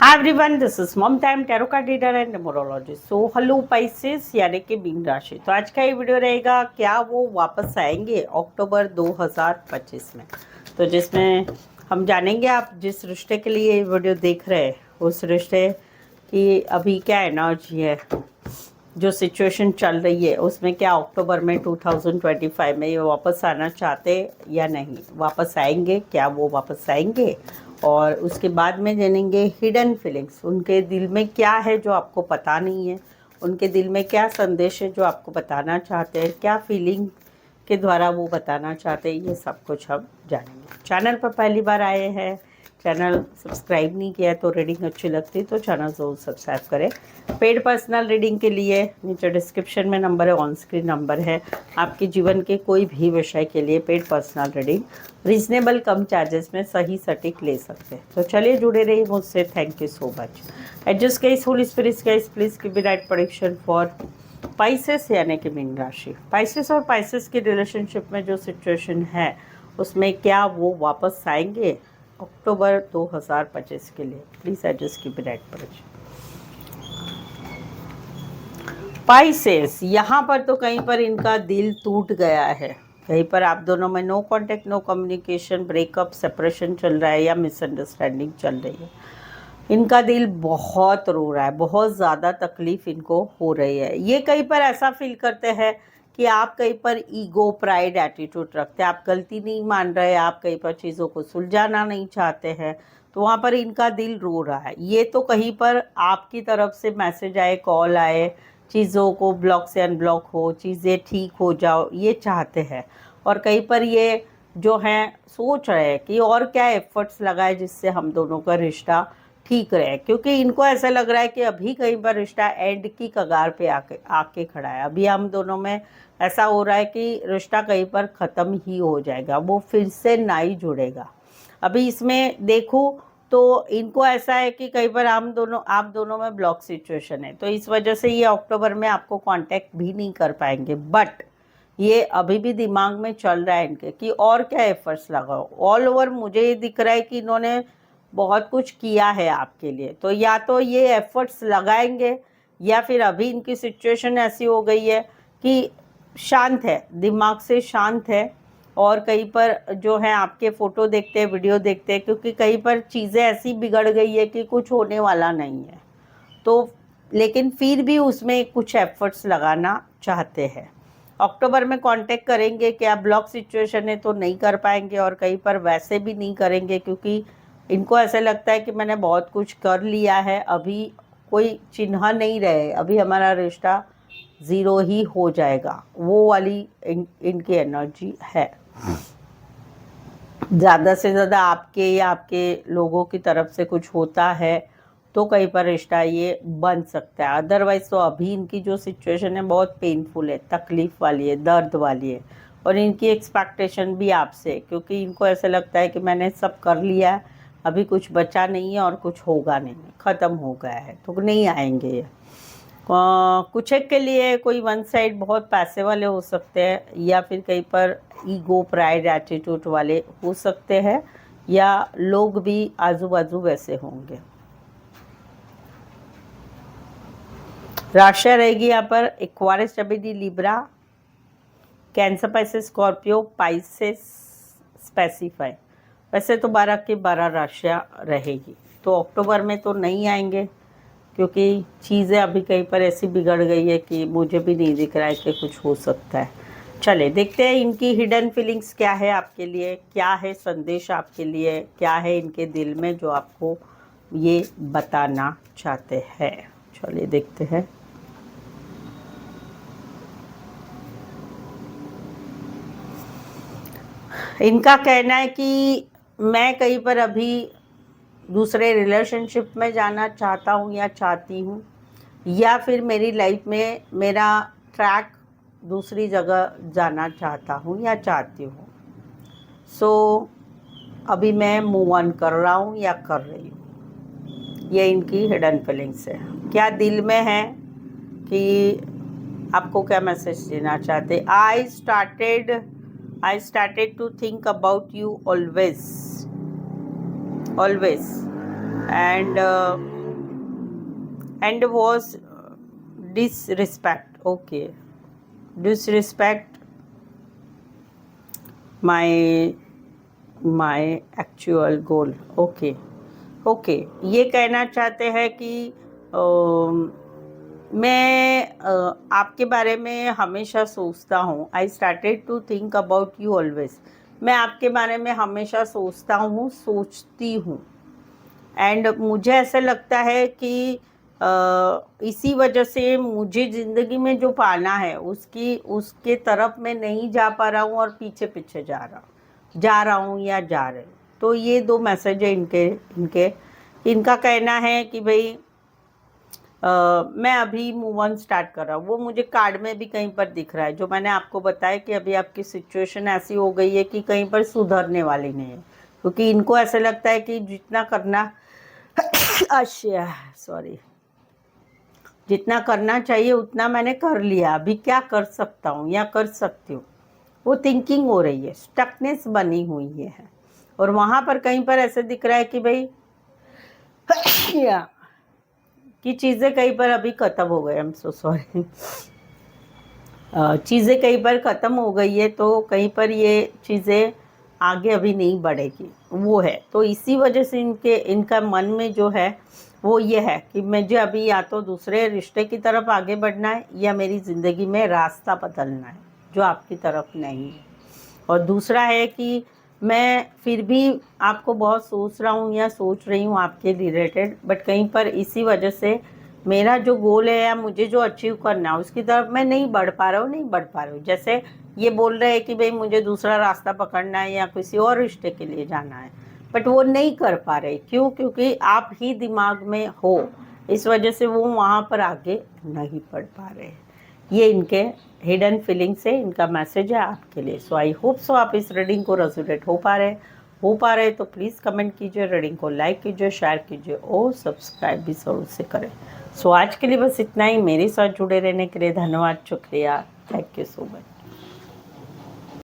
Hi everyone, this is Mamta. I'm tarot card reader and numerologist. So hello Pisces यानी कि mean राशि। तो आज का ये वीडियो रहेगा क्या वो वापस आएंगे अक्टूबर 2025 में। तो जिसमें हम जानेंगे आप जिस रिश्ते के लिए ये वीडियो देख रहे हैं उस रिश्ते की अभी क्या एनर्जी है, जो सिचुएशन चल रही है उसमें क्या अक्टूबर में 2025 में ये वापस आना चाहते या नहीं, वापस आएंगे, क्या वो वापस आएंगे। और उसके बाद में जानेंगे हिडन फीलिंग्स, उनके दिल में क्या है जो आपको पता नहीं है, उनके दिल में क्या संदेश है जो आपको बताना चाहते हैं, क्या फीलिंग के द्वारा वो बताना चाहते हैं, ये सब कुछ हम जानेंगे। चैनल पर पहली बार आए हैं, चैनल सब्सक्राइब नहीं किया तो रीडिंग अच्छी लगती तो चैनल ज़रूर सब्सक्राइब करें। पेड पर्सनल रीडिंग के लिए नीचे डिस्क्रिप्शन में नंबर है, ऑन स्क्रीन नंबर है। आपके जीवन के कोई भी विषय के लिए पेड पर्सनल रीडिंग रीजनेबल कम चार्जेस में सही सटीक ले सकते हैं। तो चलिए जुड़े रहिए मुझसे। Thank you so much. Adjust guys, holy spirits guys, please give me right prediction for Pisces यानी कि मीन राशि। पाइसेस और पाइसेस की रिलेशनशिप में जो सिचुएशन है उसमें क्या वो वापस आएंगे अक्टूबर 2025 के लिए। Please adjust give me right prediction. Pisces, यहाँ पर तो कहीं पर इनका दिल टूट गया है, कहीं पर आप दोनों में no contact, no communication, breakup, separation चल रहा है या मिसअंडरस्टैंडिंग चल रही है। इनका दिल बहुत रो रहा है, बहुत ज़्यादा तकलीफ इनको हो रही है। ये कहीं पर ऐसा फील करते हैं कि आप कहीं पर ईगो प्राइड एटीट्यूड रखते हैं, आप गलती नहीं मान रहे, आप कहीं पर चीज़ों को सुलझाना नहीं चाहते हैं, तो वहाँ पर इनका दिल रो रहा है। ये तो कहीं पर आपकी तरफ से मैसेज आए, कॉल आए, चीज़ों को ब्लॉक से अनब्लॉक हो, चीज़ें ठीक हो जाओ, ये चाहते हैं। और कहीं पर ये जो हैं सोच रहे हैं कि और क्या एफर्ट्स लगाए जिससे हम दोनों का रिश्ता ठीक रहे, क्योंकि इनको ऐसा लग रहा है कि अभी कहीं पर रिश्ता एंड की कगार पे आके खड़ा है। अभी हम दोनों में ऐसा हो रहा है कि रिश्ता कहीं पर ख़त्म ही हो जाएगा, वो फिर से ना ही जुड़ेगा। अभी इसमें देखूँ तो इनको ऐसा है कि कई बार आप दोनों में ब्लॉक सिचुएशन है, तो इस वजह से ये अक्टूबर में आपको कांटेक्ट भी नहीं कर पाएंगे। बट ये अभी भी दिमाग में चल रहा है इनके कि और क्या एफर्ट्स लगाओ। ऑल ओवर मुझे ये दिख रहा है कि इन्होंने बहुत कुछ किया है आपके लिए, तो या तो ये एफर्ट्स लगाएंगे या फिर अभी इनकी सिचुएशन ऐसी हो गई है कि शांत है, दिमाग से शांत है। और कहीं पर जो है आपके फ़ोटो देखते हैं, वीडियो देखते हैं, क्योंकि कहीं पर चीज़ें ऐसी बिगड़ गई है कि कुछ होने वाला नहीं है, तो लेकिन फिर भी उसमें कुछ एफर्ट्स लगाना चाहते हैं। अक्टूबर में कांटेक्ट करेंगे, क्या ब्लॉक सिचुएशन है तो नहीं कर पाएंगे, और कहीं पर वैसे भी नहीं करेंगे क्योंकि इनको ऐसा लगता है कि मैंने बहुत कुछ कर लिया है, अभी कोई चिन्ह नहीं रहे, अभी हमारा रिश्ता ज़ीरो ही हो जाएगा, वो वाली इनकी एनर्जी है। ज़्यादा से ज़्यादा आपके या आपके लोगों की तरफ से कुछ होता है तो कहीं पर रिश्ता ये बन सकता है। अदरवाइज़ तो अभी इनकी जो सिचुएशन है बहुत पेनफुल है, तकलीफ़ वाली है, दर्द वाली है। और इनकी एक्सपेक्टेशन भी आपसे, क्योंकि इनको ऐसा लगता है कि मैंने सब कर लिया है, अभी कुछ बचा नहीं है और कुछ होगा नहीं, ख़त्म हो गया है, तो नहीं आएंगे ये। कुछ एक के लिए कोई वन साइड बहुत पैसे वाले हो सकते हैं, या फिर कहीं पर ईगो प्राइड एटीट्यूड वाले हो सकते हैं, या लोग भी आजू बाजू वैसे होंगे। राशियाँ रहेगी यहाँ पर एक्वारिस, जमिनी, Libra, cancer, Pisces, Scorpio, Pisces specify. वैसे तो 12 की 12 राशियाँ रहेगी, तो अक्टूबर में तो नहीं आएंगे क्योंकि चीज़ें अभी कहीं पर ऐसी बिगड़ गई है कि मुझे भी नहीं दिख रहा है कि कुछ हो सकता है। चले देखते हैं इनकी हिडन फीलिंग्स क्या है आपके लिए, क्या है संदेश आपके लिए, क्या है इनके दिल में जो आपको ये बताना चाहते हैं। चलिए देखते हैं। इनका कहना है कि मैं कहीं पर अभी दूसरे रिलेशनशिप में जाना चाहता हूँ या चाहती हूँ, या फिर मेरी लाइफ में मेरा ट्रैक दूसरी जगह जाना चाहता हूँ या चाहती हूँ। सो अभी मैं मूव ऑन कर रहा हूँ या कर रही हूँ। ये इनकी हिडन फीलिंग्स है, क्या दिल में है कि आपको क्या मैसेज देना चाहते। I started to think about you always, always. and was disrespect. Okay, disrespect my actual goal. Okay okay, ये कहना चाहते हैं कि मैं आपके बारे में हमेशा सोचता हूँ. I started to think about you always. मैं आपके बारे में हमेशा सोचता हूँ, सोचती हूँ. एंड मुझे ऐसा लगता है कि इसी वजह से मुझे ज़िंदगी में जो पाना है उसके तरफ मैं नहीं जा पा रहा हूँ और पीछे पीछे जा रहा हूँ या जा रहे हूँ. तो ये दो मैसेज है इनका कहना है कि भाई मैं अभी मूव ऑन स्टार्ट कर रहा हूँ. वो मुझे कार्ड में भी कहीं पर दिख रहा है, जो मैंने आपको बताया कि अभी आपकी सिचुएशन ऐसी हो गई है कि कहीं पर सुधरने वाली नहीं है, क्योंकि इनको ऐसा लगता है कि जितना करना सॉरी, जितना करना चाहिए उतना मैंने कर लिया, अभी क्या कर सकता हूँ या कर सकती हूँ. वो थिंकिंग हो रही है, स्टकनेस बनी हुई है. और वहाँ पर कहीं पर ऐसे दिख रहा है कि भाई कि चीज़ें कहीं पर अभी ख़त्म हो गई. I am so sorry. चीज़ें कहीं पर ख़त्म हो गई है, तो कहीं पर ये चीज़ें आगे अभी नहीं बढ़ेगी, वो है. तो इसी वजह से इनका मन में जो है वो ये है कि मुझे अभी या तो दूसरे रिश्ते की तरफ आगे बढ़ना है या मेरी ज़िंदगी में रास्ता बदलना है जो आपकी तरफ नहीं है. और दूसरा है कि मैं फिर भी आपको बहुत सोच रहा हूँ या सोच रही हूँ आपके रिलेटेड, बट कहीं पर इसी वजह से मेरा जो गोल है या मुझे जो अचीव करना है उसकी तरफ मैं नहीं बढ़ पा रहा हूँ. जैसे ये बोल रहे हैं कि भाई मुझे दूसरा रास्ता पकड़ना है या किसी और रिश्ते के लिए जाना है, बट वो नहीं कर पा रहे. क्यों? क्योंकि आप ही दिमाग में हो, इस वजह से वो वहाँ पर आगे नहीं बढ़ पा रहे. ये इनके हिडन फीलिंग से इनका मैसेज है आपके लिए. सो आई होप सो आप इस रीडिंग को रेजोनेट हो पा रहे तो प्लीज़ कमेंट कीजिए, रीडिंग को लाइक कीजिए, शेयर कीजिए और सब्सक्राइब भी ज़रूर से करें. सो आज के लिए बस इतना ही. मेरे साथ जुड़े रहने के लिए धन्यवाद, शुक्रिया, थैंक यू सो मच.